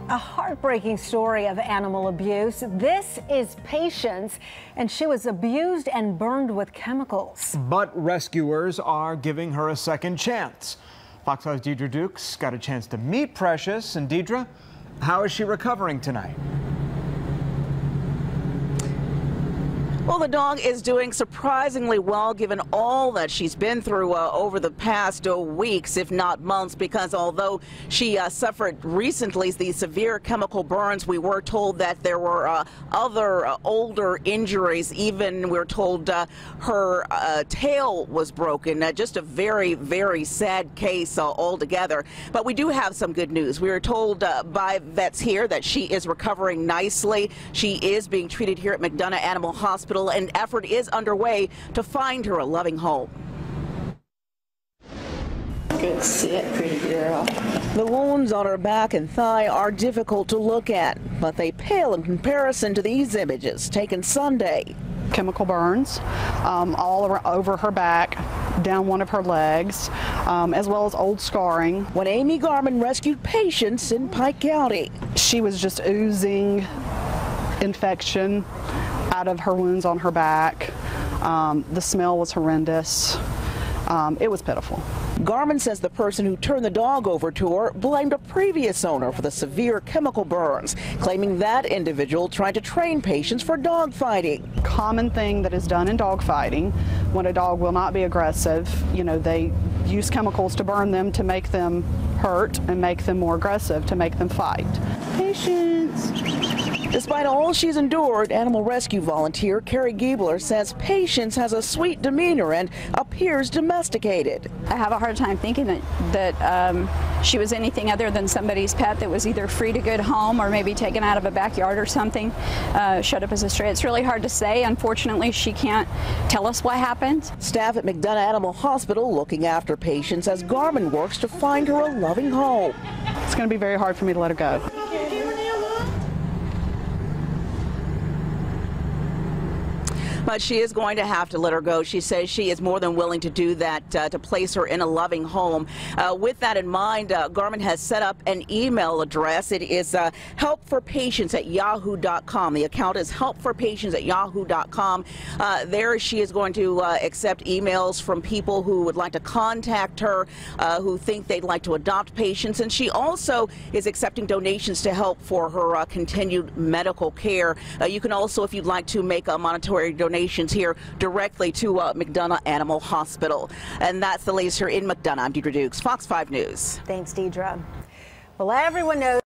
A heartbreaking story of animal abuse. This is Patience, and she was abused and burned with chemicals. But rescuers are giving her a second chance. Fox 5's Deidre Dukes got a chance to meet Precious. And Deidre, how is she recovering tonight? Well, the dog is doing surprisingly well given all that she's been through over the past weeks, if not months, because although she suffered recently these severe chemical burns, we were told that there were other older injuries. Even we're told her tail was broken. Just a very, very sad case altogether. But we do have some good news. We were told by vets here that she is recovering nicely. She is being treated here at McDonough Animal Hospital. An effort is underway to find her a loving home. Good sit, pretty girl. The wounds on her back and thigh are difficult to look at, but they pale in comparison to these images taken Sunday. Chemical burns all over her back, down one of her legs, as well as old scarring. When Amy Garmon rescued Patience in Pike County, she was just oozing infection out of her wounds on her back. The smell was horrendous. It was pitiful. Garmon says the person who turned the dog over to her blamed a previous owner for the severe chemical burns, claiming that individual tried to train Patience for dog fighting. Common thing that is done in dog fighting when a dog will not be aggressive. You know, they use chemicals to burn them to make them hurt and make them more aggressive to make them fight. Patience. Despite all she's endured, animal rescue volunteer Carrie Giebler says Patience has a sweet demeanor and appears domesticated. I have a hard time thinking that she was anything other than somebody's pet that was either free to good home or maybe taken out of a backyard or something, showed up as a stray. It's really hard to say. Unfortunately, she can't tell us what happened. Staff at McDonough Animal Hospital looking after Patience as Garmon works to find her a loving home. It's going to be very hard for me to let her go. But she is going to have to let her go. She says she is more than willing to do that, to place her in a loving home. With that in mind, Garmon has set up an email address. It is helpforpatients@yahoo.com. The account is helpforpatients@yahoo.com. There she is going to accept emails from people who would like to contact her, who think they'd like to adopt Patience. And she also is accepting donations to help for her continued medical care. You can also, if you'd like to make a monetary donation, here directly to McDonough Animal Hospital. And that's the latest here in McDonough. I'm Deidre Dukes, Fox 5 News. Thanks, Deidre. Well, everyone knows